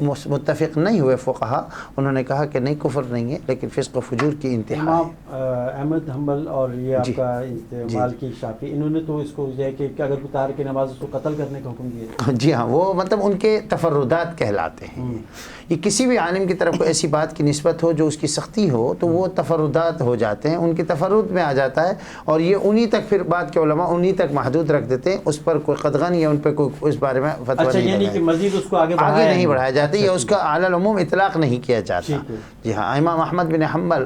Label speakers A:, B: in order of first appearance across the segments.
A: متفق نہیں ہوئے فقہا، انہوں نے کہا کہ نہیں کفر نہیں ہے لیکن فسق و فجور کی انتہا ہے۔
B: امام احمد حنبل اور یہ آپ کا مالکی شافعی، انہوں نے تو اس کو یہ ہے کہ اگر کوئی تارک نماز اس کو قتل کرنے کا حکم دیا۔
A: جی ہاں، وہ مطلب ان کے تفردات کہلاتے ہیں۔ یہ کسی بھی عالم کی طرف کوئی ایسی بات کی نسبت ہو جو اس کی سختی ہو تو وہ تفردات ہو جاتے ہیں، ان کے تفرد میں آ جاتا ہے، اور یہ انہی تک پھر بعد کے علماء انہی تک محدود رکھ دیتے ہیں، اس پر کوئی قدغن یا ان پہ کوئی اس بارے میں فتویٰ
B: اچھا،
A: نہیں
B: یعنی کہ مزید اس کو آگے
A: نہیں بڑھایا جاتا، یا اس کا اعلی العموم اطلاق نہیں کیا جاتا۔ جی ہاں، امام احمد بن حنبل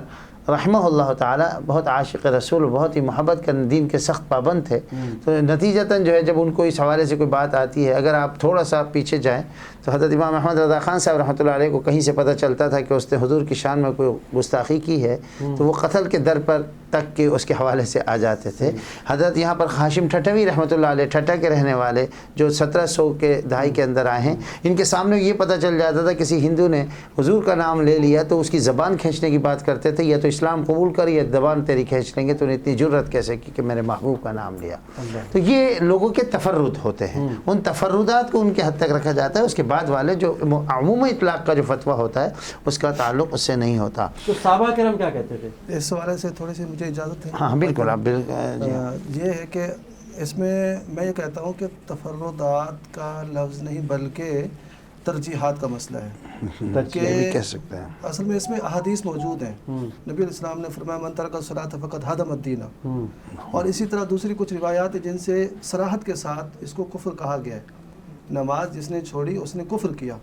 A: رحمہ اللہ تعالی بہت عاشق رسول، بہت ہی محبت کا دین کے سخت پابند تھے، تو نتیجتاً جو ہے جب ان کو اس حوالے سے کوئی بات آتی ہے، اگر آپ تھوڑا سا پیچھے جائیں تو حضرت امام احمد رضا خان صاحب رحمۃ اللہ علیہ کو کہیں سے پتہ چلتا تھا کہ اس نے حضور کی شان میں کوئی گستاخی کی ہے تو وہ قتل کے در پر تک کے اس کے حوالے سے آ جاتے تھے۔ حضرت یہاں پر ہاشم ٹھٹوی رحمۃ اللہ علیہ، ٹھٹا کے رہنے والے، جو 1700 کے دہائی کے اندر آئے ہیں، ان کے سامنے یہ پتہ چل جاتا تھا کسی ہندو نے حضور کا نام لے لیا تو اس کی زبان کھینچنے کی بات کرتے تھے، یا تو اسلام قبول کر یا زبان تیری کھینچ لیں گے، تو انہیں اتنی جرت کیسے کی کہ میرے محبوب کا نام لیا۔ تو یہ لوگوں کے تفرد ہوتے ہیں، ان تفردات کو ان کے حد تک رکھا جاتا ہے، اس کے بعد والے جو عمومی اطلاق کا جو فتویٰ ہوتا ہے اس کا تعلق اس سے نہیں ہوتا۔
B: تو صحابہ کرام کیا کہتے تھے
C: اس حوالے سے تھوڑی سی مجھے اجازت ہے؟
A: ہاں بالکل، آپ
C: یہ ہے کہ اس میں میں یہ کہتا ہوں کہ تفردات کا لفظ نہیں بلکہ ترجیحات کا مسئلہ ہے،
A: یہ بھی کہہ سکتے ہیں۔
C: اصل میں اس میں احادیث موجود ہیں، نبی علیہ السلام نے فرمایا من ترک الصلاۃ فقد ہدم الدین، اور اسی طرح دوسری کچھ روایات ہیں جن سے صراحت کے ساتھ اس کو کفر کہا گیا ہے، نماز جس نے چھوڑی اس نے کفر کیا۔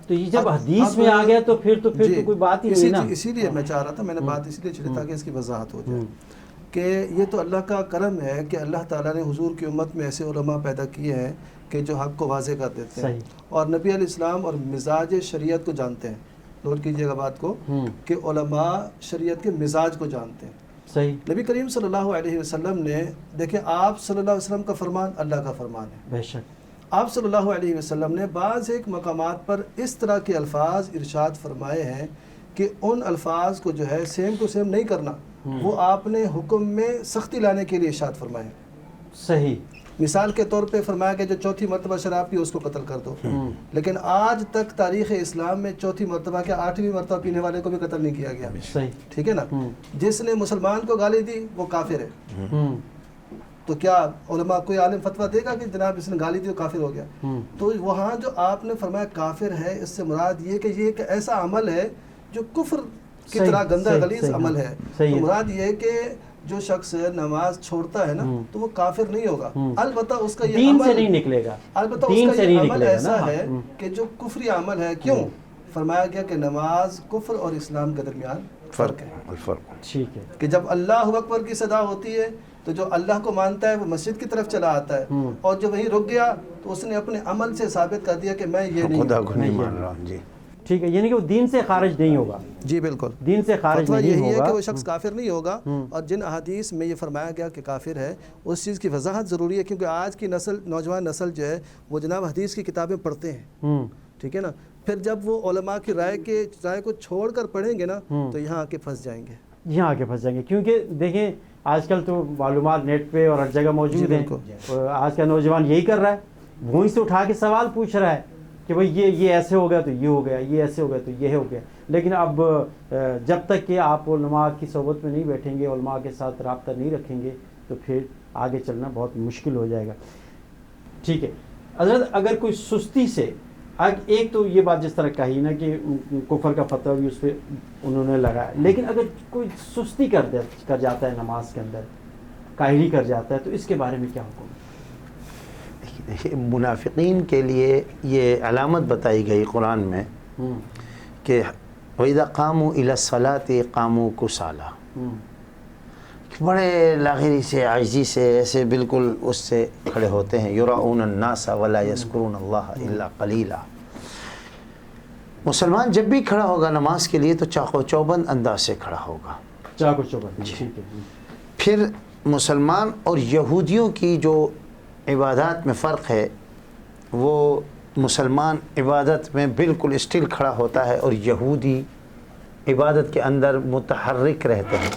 B: تو یہ جب حدیث میں آ گیا تو پھر تو کوئی بات ہی نہیں نا۔
C: اسی لیے میں چاہ رہا تھا، میں نے بات اس لیے چھڑی تاکہ اس کی وضاحت ہو جائے کہ یہ تو اللہ کا کرم ہے کہ اللہ تعالیٰ نے حضور کی امت میں ایسے علماء پیدا کیے ہیں کہ جو حق کو واضح کر دیتے ہیں، اور نبی علیہ السلام اور مزاج شریعت کو جانتے ہیں۔ نوٹ کیجئے گا بات کو کہ علماء شریعت کے مزاج کو جانتے ہیں۔
B: صحیح۔
C: نبی کریم صلی اللہ علیہ وسلم نے، دیکھیں آپ صلی اللہ علیہ وسلم کا فرمان اللہ کا فرمان ہے،
B: بے شک۔
C: آپ صلی اللہ علیہ وسلم نے بعض ایک مقامات پر اس طرح کے الفاظ ارشاد فرمائے ہیں کہ ان الفاظ کو جو ہے سیم ٹو سیم نہیں کرنا، وہ آپ نے حکم میں سختی لانے کے لیے ارشاد فرمائے ہیں۔
B: صحیح۔
C: مثال کے طور پہ فرمایا کہ جو چوتھی مرتبہ شراب پی اس کو قتل کر دو، لیکن آج تک تاریخ اسلام میں چوتھی مرتبہ کے 8ویں مرتبہ پینے والے کو بھی قتل نہیں کیا گیا۔
B: صحیح،
C: ٹھیک ہے نا۔ جس نے مسلمان کو گالی دی وہ کافر ہے، تو کیا علماء کوئی عالم فتویٰ دے گا کہ جناب اس نے گالی دی تو کافر ہو گیا؟ تو وہاں جو آپ نے فرمایا کافر ہے، اس سے مراد یہ کہ یہ ایک ایسا عمل ہے جو کفر کی طرح گندہ غلیظ عمل ہے۔ تو مراد یہ ہے کہ جو شخص نماز چھوڑتا ہے نا تو وہ کافر نہیں ہوگا، البتہ اس کا یہ
B: دین
C: عمل
B: سے نہیں نکلے گا،
C: البتہ اس کا یہ عمل ایسا ہے کہ جو کفری عمل ہے۔ کیوں؟ فرمایا گیا کہ نماز کفر اور اسلام کے درمیان فرق ہے۔
B: ٹھیک ہے
C: کہ جب اللہ اکبر کی صدا ہوتی ہے تو جو اللہ کو مانتا ہے وہ مسجد کی طرف چلا آتا ہے، اور جو وہیں رک گیا تو اس نے اپنے عمل سے ثابت کر دیا کہ میں یہ
A: خدا کو نہیں مان رہا ہوں۔ جی
B: ٹھیک ہے، یعنی کہ وہ دین سے خارج نہیں ہوگا۔
C: جی بالکل،
B: دین سے خارج نہیں
C: یہی
B: ہوگا
C: ہے کہ وہ شخص کافر نہیں ہوگا۔ اور جن احادیث میں یہ فرمایا گیا کہ کافر ہے اس چیز کی وضاحت ضروری ہے، کیونکہ آج کی نسل، نوجوان نسل جو ہے وہ جناب حدیث کی کتابیں پڑھتے ہیں، ٹھیک ہے نا، پھر جب وہ علماء کی رائے کو چھوڑ کر پڑھیں گے نا تو یہاں آ کے پھنس جائیں گے،
B: یہاں آ کے پھنس جائیں گے۔ کیونکہ دیکھیں آج کل تو معلومات نیٹ پہ اور ہر جگہ موجود ہیں، آج کا نوجوان یہی کر رہا ہے، وہیں سے اٹھا کے سوال پوچھ رہا ہے کہ بھئی یہ ایسے ہو گیا تو یہ ہو گیا، یہ ایسے ہو گیا تو یہ ہو گیا۔ لیکن اب جب تک کہ آپ علماء کی صحبت میں نہیں بیٹھیں گے، علماء کے ساتھ رابطہ نہیں رکھیں گے تو پھر آگے چلنا بہت مشکل ہو جائے گا۔ ٹھیک ہے حضرت، اگر کوئی سستی سے، ایک تو یہ بات جس طرح کہی نا کہ کفر کا فتویٰ بھی اس پہ انہوں نے لگایا، لیکن اگر کوئی سستی کر جاتا ہے نماز کے اندر، کاہلی کر جاتا ہے، تو اس کے بارے میں کیا حکم ہے؟
A: منافقین کے لیے یہ علامت بتائی گئی قرآن میں کہ وَإِذَا قَامُوا إِلَى الصَّلَاةِ قَامُوا كُسَالَىٰ، بڑے لاغری سے، عاجزی سے، ایسے بالکل اس سے کھڑے ہوتے ہیں، يُرَاءُونَ النَّاسَ وَلَا يَذْكُرُونَ اللَّهَ إِلَّا قَلِيلًا۔ مسلمان جب بھی کھڑا ہوگا نماز کے لیے تو چاق و چوبند انداز سے کھڑا ہوگا،
B: چاق و چوبند۔ ٹھیک ہے۔
A: پھر مسلمان اور یہودیوں کی جو عبادات میں فرق ہے، وہ مسلمان عبادت میں بالکل اسٹل کھڑا ہوتا ہے اور یہودی عبادت کے اندر متحرک رہتے ہیں،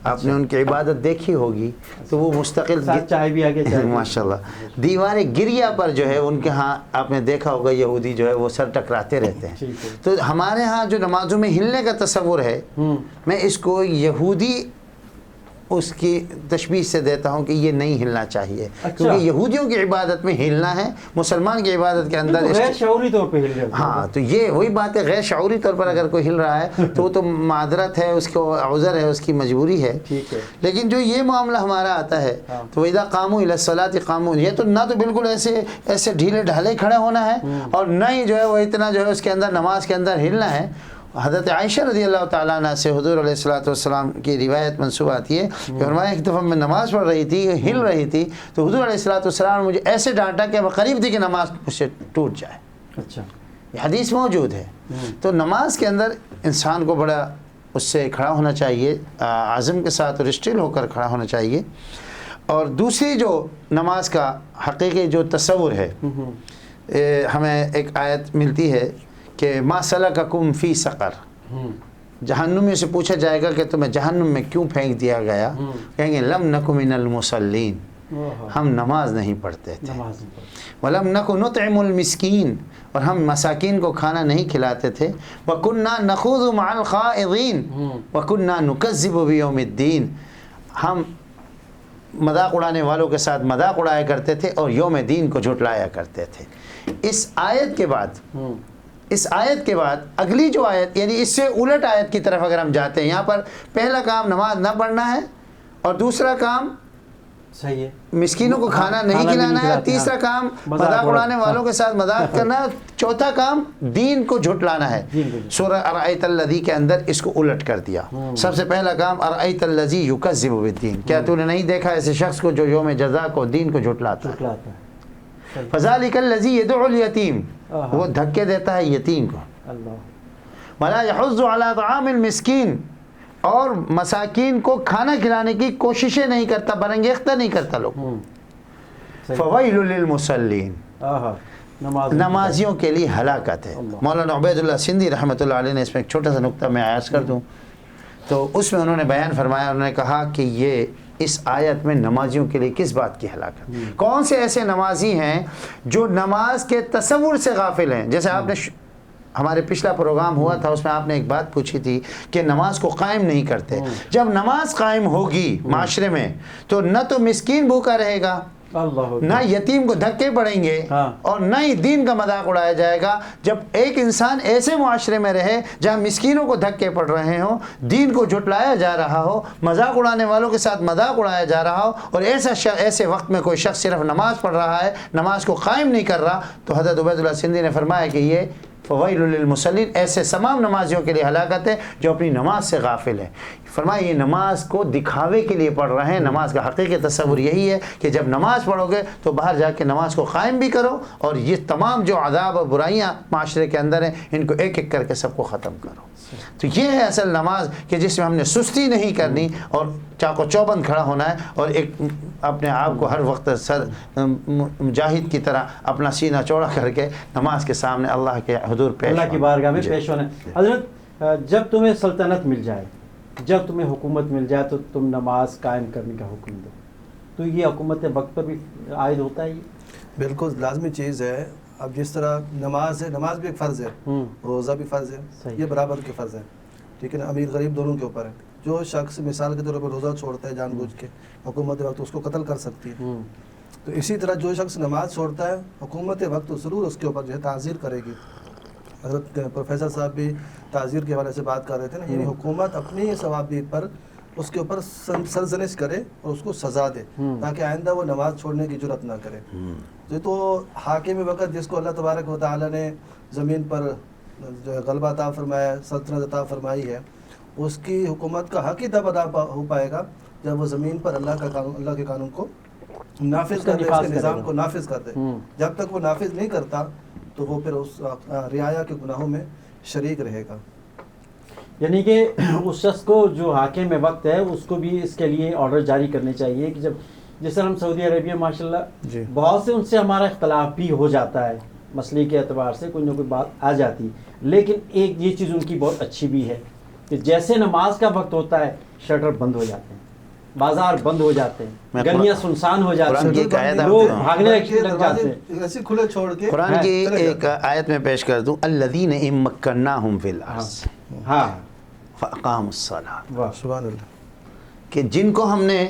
A: آپ نے ان کی عبادت دیکھی ہوگی تو وہ مستقل
B: ساتھ چائے بھی آگے چائے
A: ماشاء اللہ دیوار گریا پر جو ہے ان کے ہاں آپ نے دیکھا ہوگا یہودی جو ہے وہ سر ٹکراتے رہتے ہیں. تو ہمارے ہاں جو نمازوں میں ہلنے کا تصور ہے میں اس کو یہودی اس کی تشبیہ سے دیتا ہوں کہ یہ نہیں ہلنا چاہیے کیونکہ یہودیوں کی عبادت میں ہلنا ہے, مسلمان کی عبادت کے اندر
B: غیر شعوری طور پہ ہل رہے ہیں.
A: ہاں تو یہ وہی بات ہے, غیر شعوری طور پر اگر کوئی ہل رہا ہے تو وہ تو معذرت ہے, اس کو عذر ہے, اس کی مجبوری ہے. لیکن جو یہ معاملہ ہمارا آتا ہے تو اذا قاموا الی الصلاۃ قاموا, یہ تو نہ تو بالکل ایسے ڈھیلے ڈھالے کھڑے ہونا ہے اور نہ ہی جو ہے وہ اتنا جو ہے اس کے اندر نماز کے اندر ہلنا ہے. حضرت عائشہ رضی اللہ تعالیٰ عنہ سے حضور علیہ الصلوۃ والسلام کی روایت منسوب آتی ہے کہ فرمایا ایک دفعہ میں نماز پڑھ رہی تھی, ہل رہی تھی, تو حضور علیہ الصلوۃ والسلام نے مجھے ایسے ڈانٹا کہ میں قریب تھی کہ نماز مجھ سے ٹوٹ جائے.
B: اچھا,
A: یہ حدیث موجود ہے. تو نماز کے اندر انسان کو بڑا اس سے کھڑا ہونا چاہیے, عزم کے ساتھ اور اسٹل ہو کر کھڑا ہونا چاہیے. اور دوسری جو نماز کا حقیقی جو تصور ہے, ہمیں ایک آیت ملتی ہے کہ ما سلککم فی سقر, جہنم میں سے پوچھا جائے گا کہ تمہیں جہنم میں کیوں پھینک دیا گیا, کہیں گے لم نک من المصلین, ہم نماز نہیں پڑھتے تھے. ولم نک نطعم المسکین, اور ہم مساکین کو کھانا نہیں کھلاتے تھے. وکنا نخوض مع الخائضین وکنا نکذب بیوم الدین, ہم مذاق اڑانے والوں کے ساتھ مذاق اڑایا کرتے تھے اور یوم دین کو جھٹلایا کرتے تھے. اس آیت کے بعد اگلی جو آیت, یعنی اس سے الٹ آیت کی طرف اگر ہم جاتے ہیں, یہاں پر پہلا کام نماز نہ پڑھنا ہے اور دوسرا کام
B: صحیح ہے
A: مسکینوں کو کھانا نہیں کھلانا ہے, تیسرا کام مذاق اڑانے والوں کے ساتھ مذاق کرنا ہے, چوتھا کام دین کو جھٹلانا ہے. سورہ ارأیت الذی کے اندر اس کو الٹ کر دیا. سب سے پہلا کام ارأیت الذی یکذب بالدین, کیا تو نے نہیں دیکھا ایسے شخص کو جو یوم جزا کو دین کو جھٹلاتا ہے. فذلک الذی یدعو الیتیم, وہ دھکے دیتا ہے یتیم کو. ولا یحض علی طعام المسکین, اور مساکین کو کھانا کھلانے کی کوششیں نہیں کرتا, برانگیختہ نہیں کرتا لوگ. فویل للمصلین, نمازیوں کے لیے ہلاکت ہے. مولانا عبید اللہ سندھی رحمۃ اللہ علیہ نے اس میں ایک چھوٹا سا نقطہ میں عرض کر دوں تو اس میں انہوں نے بیان فرمایا, انہوں نے کہا کہ یہ اس آیت میں نمازیوں کے لیے کس بات کی ہلاکت, کون سے ایسے نمازی ہیں جو نماز کے تصور سے غافل ہیں. جیسے آپ نے ہمارے پچھلا پروگرام ہوا تھا, اس میں آپ نے ایک بات پوچھی تھی کہ نماز کو قائم نہیں کرتے. جب نماز قائم ہوگی معاشرے میں تو نہ تو مسکین بھوکا رہے گا, نہ یتیم کو دھکے پڑیں گے, اور نہ ہی دین کا مذاق اڑایا جائے گا. جب ایک انسان ایسے معاشرے میں رہے جہاں مسکینوں کو دھکے پڑ رہے ہوں, دین کو جھٹلایا جا رہا ہو, مذاق اڑانے والوں کے ساتھ مذاق اڑایا جا رہا ہو, اور ایسے وقت میں کوئی شخص صرف نماز پڑھ رہا ہے, نماز کو قائم نہیں کر رہا, تو حضرت عبید اللہ سندھی نے فرمایا کہ یہ فویل للمصلین, ایسے تمام نمازیوں کے لیے ہلاکت ہے جو اپنی نماز سے غافل ہیں. فرمایا یہ نماز کو دکھاوے کے لیے پڑھ رہے ہیں. نماز کا حقیقی تصور یہی ہے کہ جب نماز پڑھو گے تو باہر جا کے نماز کو قائم بھی کرو, اور یہ تمام جو عذاب اور برائیاں معاشرے کے اندر ہیں ان کو ایک ایک کر کے سب کو ختم کرو. تو یہ ہے اصل نماز کہ جس میں ہم نے سستی نہیں کرنی اور چاقو چوبند کھڑا ہونا ہے, اور ایک اپنے آپ کو ہر وقت مجاہد کی طرح اپنا سینہ چوڑا کر کے نماز کے سامنے اللہ کے حضور پیش,
B: اللہ کی بارگاہ میں پیش ہونا. حضرت جب تمہیں سلطنت مل جائے, جب تمہیں حکومت مل جائے تو تم نماز قائم کرنے کا حکم دو, تو یہ حکومت وقت پر بھی عائد ہوتا ہے. یہ
C: بالکل لازمی چیز ہے. اب جس طرح نماز ہے, نماز بھی ایک فرض ہے, روزہ بھی فرض ہے, یہ برابر کے فرض ہے, ٹھیک ہے نا, امیر غریب دونوں کے اوپر ہے. جو شخص مثال کے طور پر روزہ چھوڑتا ہے جان بوجھ کے, حکومت وقت اس کو قتل کر سکتی ہے. تو اسی طرح جو شخص نماز چھوڑتا ہے حکومت وقت ضرور اس کے اوپر جو ہے تعزیر کرے گی. حضرت پروفیسر صاحب بھی تعزیر کے حوالے سے بات کر رہے تھے نا, یعنی حکومت اپنی ثوابی پر اس کے اوپر سرزنش کرے اور اس کو سزا دے تاکہ آئندہ وہ نماز چھوڑنے کی جرات نہ کرے. تو حاکم وقت جس کو اللہ تبارک و تعالیٰ نے زمین پر جو ہے غلبہ عطا فرمایا, سلطنت عطا فرمائی ہے, اس کی حکومت کا حق ہی تب ادا ہو پائے گا جب وہ زمین پر اللہ کے قانون کو نافذ کر دے, اس کے نظام کو نافذ کر دے. جب تک وہ نافذ نہیں کرتا تو وہ پھر اس رعایا کے گناہوں میں شریک رہے گا.
B: یعنی کہ اس شخص کو جو حاکم وقت ہے اس کو بھی اس کے لیے آرڈر جاری کرنے چاہیے کہ جس طرح ہم سعودی عربیہ ماشاء اللہ بہت سے ان سے ہمارا اختلاف بھی ہو جاتا ہے, مسئلے کے اعتبار سے کوئی نہ کوئی بات آ جاتی, لیکن ایک یہ چیز ان کی بہت اچھی بھی ہے کہ جیسے نماز کا وقت ہوتا ہے شٹر بند ہو جاتے ہیں، بازار بند ہو جاتے ہیں، گلیاں سنسان ہو جاتی
A: قرآن کی ایک آیت
B: ہیں،
A: آپ
B: لوگ
A: کو-
B: بھاگنے لگ جاتے ہیں۔
C: ایسے کھلے چھوڑ کے
A: قرآن کی
C: چلے
A: ایک
C: جاتے ہیں۔
A: آیت میں پیش کر دوں، الذین ان مکناہم فی
B: ہاں
A: الارض
B: ہاں
A: فاقاموا الصلاۃ،
B: واہ،
C: سبحان اللہ۔
A: کہ جن کو ہم نے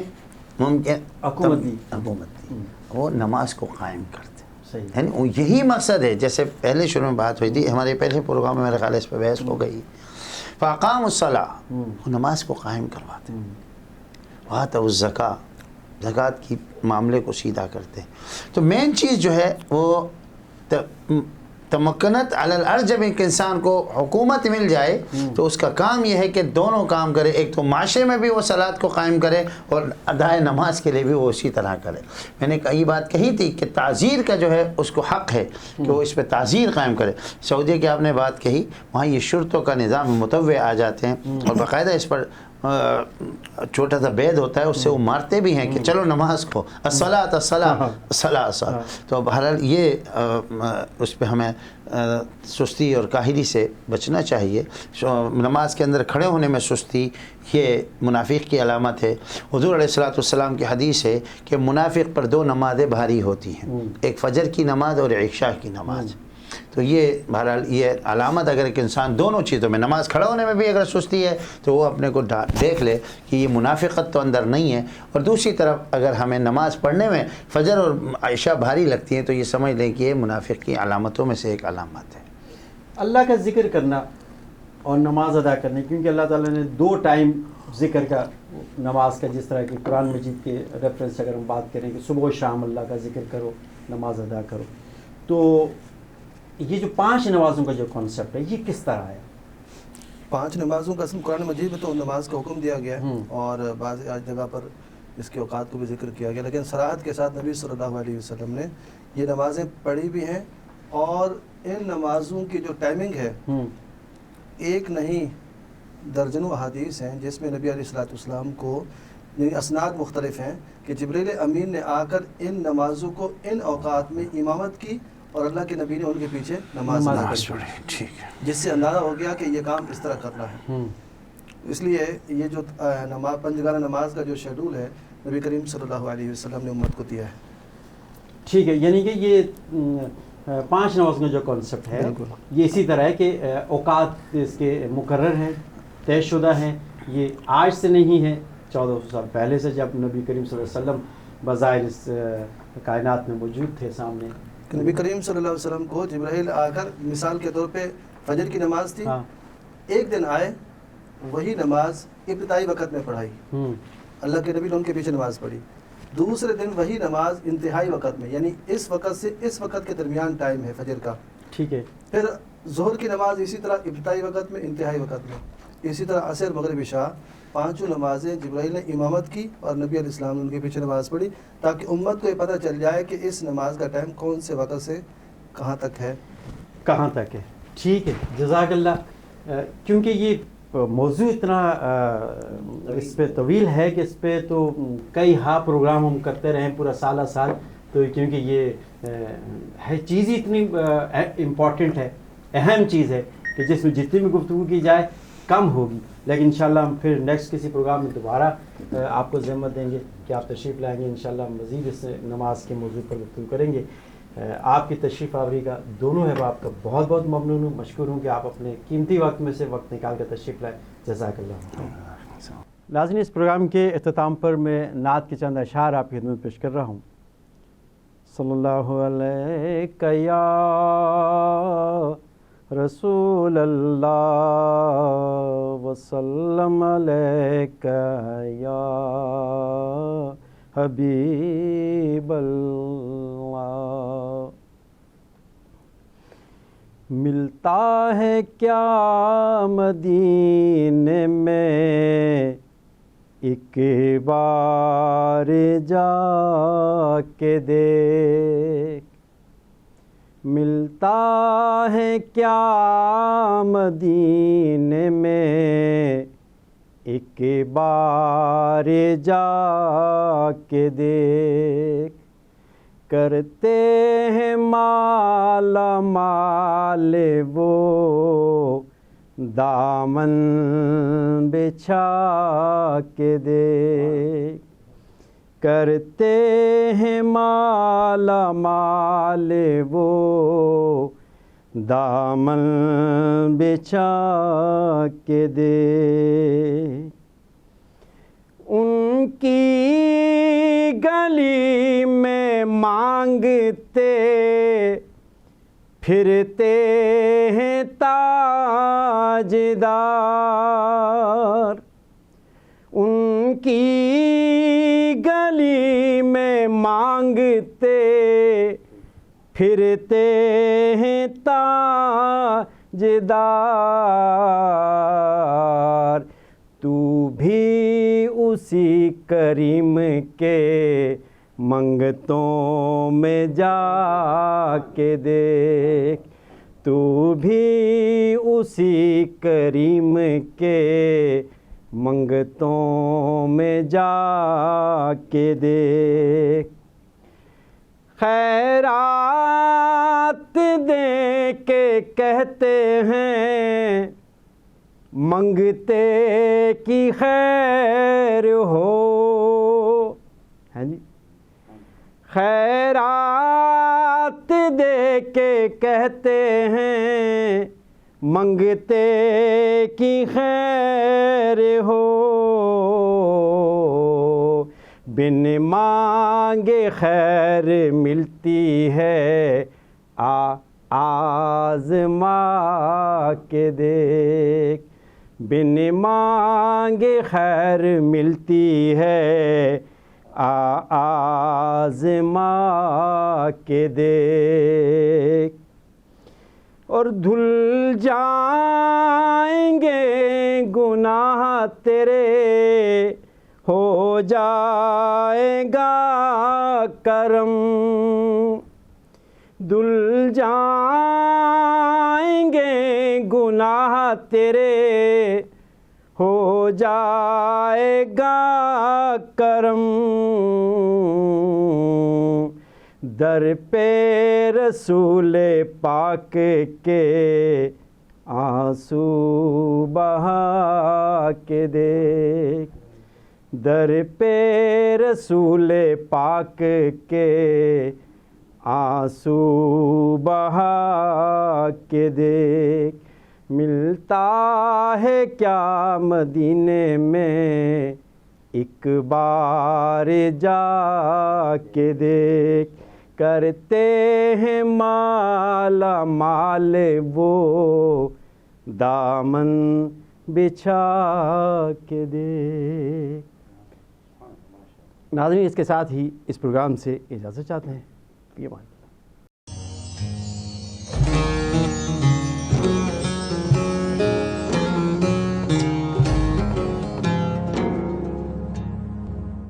A: ممکن
B: حکومت دی،
A: حکومت دی وہ نماز کو قائم کرتے
B: صحیح،
A: یعنی یہی مقصد ہے، جیسے پہلے شروع میں بات ہوئی تھی، ہمارے پہلے پروگرام میں میرے خیال ہے اس پہ بحث ہو گئی، فاقاموا الصلاۃ، وہ نماز کو قائم کرواتے ہیں، وآتوا الزکاۃ، زکوٰۃ کی معاملے کو سیدھا کرتے ہیں۔ تو مین چیز جو ہے وہ تمکنت علی الارض، جب ایک انسان کو حکومت مل جائے تو اس کا کام یہ ہے کہ دونوں کام کرے، ایک تو معاشرے میں بھی وہ صلاۃ کو قائم کرے اور ادائے نماز کے لیے بھی وہ اسی طرح کرے۔ میں نے کئی بات کہی تھی کہ تعزیر کا جو ہے اس کو حق ہے کہ وہ اس پہ تعزیر قائم کرے۔ سعودیہ کی آپ نے بات کہی، وہاں یہ شرطوں کا نظام متوع آ جاتے ہیں اور باقاعدہ اس پر چھوٹا سا بید ہوتا ہے، اس سے وہ مارتے بھی ہیں کہ چلو نماز کو، الصلاۃ الصلاۃ الصلاۃ الصلاۃ۔ تو بہرحال یہ اس پہ ہمیں سستی اور کاہلی سے بچنا چاہیے۔ نماز کے اندر کھڑے ہونے میں سستی یہ منافق کی علامت ہے۔ حضور علیہ الصلوۃ والسلام کی حدیث ہے کہ منافق پر 2 نمازیں بھاری ہوتی ہیں، ایک فجر کی نماز اور عشاء کی نماز۔ تو یہ بہرحال یہ علامت، اگر ایک انسان دونوں چیزوں میں، نماز کھڑا ہونے میں بھی اگر سستی ہے تو وہ اپنے کو دیکھ لے کہ یہ منافقت تو اندر نہیں ہے، اور دوسری طرف اگر ہمیں نماز پڑھنے میں فجر اور عشاء بھاری لگتی ہیں تو یہ سمجھ لیں کہ یہ منافق کی علامتوں میں سے ایک علامت ہے۔
B: اللہ کا ذکر کرنا اور نماز ادا کرنے، کیونکہ اللہ تعالیٰ نے 2 ٹائم ذکر کا نماز کا، جس طرح کہ قرآن مجید کے ریفرنس اگر ہم بات کریں کہ صبح و شام اللہ کا ذکر کرو، نماز ادا کرو، تو یہ جو 5 نمازوں کا جو کانسیپٹ ہے یہ کس طرح ہے؟
C: 5 نمازوں کا قرآن مجید میں تو نماز کا حکم دیا گیا ہے، اور بعض جگہ پر اس کے اوقات کو بھی ذکر کیا گیا، لیکن صراحت کے ساتھ نبی صلی اللہ علیہ وسلم نے یہ نمازیں پڑھی بھی ہیں، اور ان نمازوں کی جو ٹائمنگ ہے ایک نہیں درجنوں احادیث ہیں جس میں نبی علیہ السلام کو، یعنی اسناد مختلف ہیں کہ جبریل امین نے آ کر ان نمازوں کو ان اوقات میں امامت کی، اور اللہ کے نبی نے ان کے پیچھے نماز ادا کی،
A: ٹھیک ہے۔
C: جس سے اندازہ ہو گیا کہ یہ کام اس طرح کرنا ہے۔ اس لیے یہ جو نماز، 5 جگہ نماز کا جو شیڈول ہے نبی کریم صلی اللہ علیہ وسلم نے امت کو دیا ہے۔
B: ٹھیک ہے، یعنی کہ یہ 5 نمازوں کا جو کانسیپٹ ہے یہ اسی طرح ہے کہ اوقات اس کے مقرر ہیں، طے شدہ ہیں، یہ آج سے نہیں ہے، 1400 سال پہلے سے جب نبی کریم صلی اللہ علیہ وسلم بظاہر اس کائنات میں موجود تھے سامنے۔
C: نبی کریم صلی اللہ علیہ وسلم کو جبرائیل آ کر، مثال کے طور پہ فجر کی نماز تھی، ایک دن آئے وہی نماز ابتدائی وقت میں پڑھائی، اللہ کے نبی نے ان کے پیچھے نماز پڑھی، دوسرے دن وہی نماز انتہائی وقت میں، یعنی اس وقت سے اس وقت کے درمیان ٹائم ہے فجر کا،
B: ٹھیک ہے،
C: پھر ظہر کی نماز اسی طرح ابتدائی وقت میں انتہائی وقت میں، اسی طرح عصر مغرب عشاء 5 نمازیں جبرائیل نے امامت کی اور نبی علیہ السلام نے ان کے پیچھے نماز پڑھی، تاکہ امت کو یہ پتہ چل جائے کہ اس نماز کا ٹائم کون سے وقت سے کہاں تک ہے،
B: کہاں تک ہے۔ ٹھیک ہے، جزاک اللہ۔ کیونکہ یہ موضوع اتنا اس پہ طویل ہے کہ اس پہ تو کئی پروگرام ہم کرتے رہیں پورا سالہ سال، تو کیونکہ یہ ہے چیز ہی اتنی امپورٹنٹ ہے، اہم چیز ہے کہ جس میں جتنی بھی گفتگو کی جائے کم ہوگی، لیکن انشاءاللہ ہم پھر نیکسٹ کسی پروگرام میں دوبارہ آپ کو ذمت دیں گے کہ آپ تشریف لائیں گے، انشاءاللہ ہم مزید اس نماز کے موضوع پر گفتگو کریں گے۔ آپ کی تشریف آوری کا دونوں احباب کا بہت بہت ممنون ہوں، مشکور ہوں کہ آپ اپنے قیمتی وقت میں سے وقت نکال کر تشریف لائیں، جزاک اللہ۔ ناظرین، اس پروگرام کے اختتام پر میں نعت کے چند اشعار آپ کی خدمت پیش کر رہا ہوں۔ صلی اللہ علیہ یا رسول اللہ وسلم علیک یا حبیب اللہ۔ ملتا ہے کیا مدینے میں ایک بار جا کے دیکھ، ملتا ہے کیا مدینے میں ایک بار جا کے دیکھ، کرتے ہیں مالا مال وہ دامن بچھا کے دیکھ، کرتے ہیں مالا مال وہ، دامن بچھا کے دیکھ، ان کی گلی میں مانگتے پھرتے ہیں تاجدار، ان کی گلی میں مانگتے پھرتے ہیں تاجدار، تو بھی اسی کریم کے منگتوں میں جا کے دیکھ، تو بھی اسی کریم کے منگتوں میں جا کے دیکھ، خیرات دے کے کہتے ہیں منگتے کی خیر ہو، ہاں جی، خیرات دے کے کہتے ہیں منگتے کی خیر ہو، بن مانگے خیر ملتی ہے، آزما کے دیکھ، بن مانگے خیر ملتی ہے، آزما کے دیکھ، اور دھل جائیں گے گناہ تیرے، ہو جائے گا کرم، دھل جائیں گے گناہ تیرے، ہو جائے گا کرم، در پہ رسول پاک کے آنسو بہا کے دیکھ، در پہ رسول پاک کے آنسو بہا کے دیکھ، ملتا ہے کیا مدینے میں ایک بار جا کے دیکھ، کرتے ہیں مالا مال وہ، دامن بچھا کے دیکھ۔ ناظرین، اس کے ساتھ ہی اس پروگرام سے اجازت چاہتے ہیں۔ یہ بات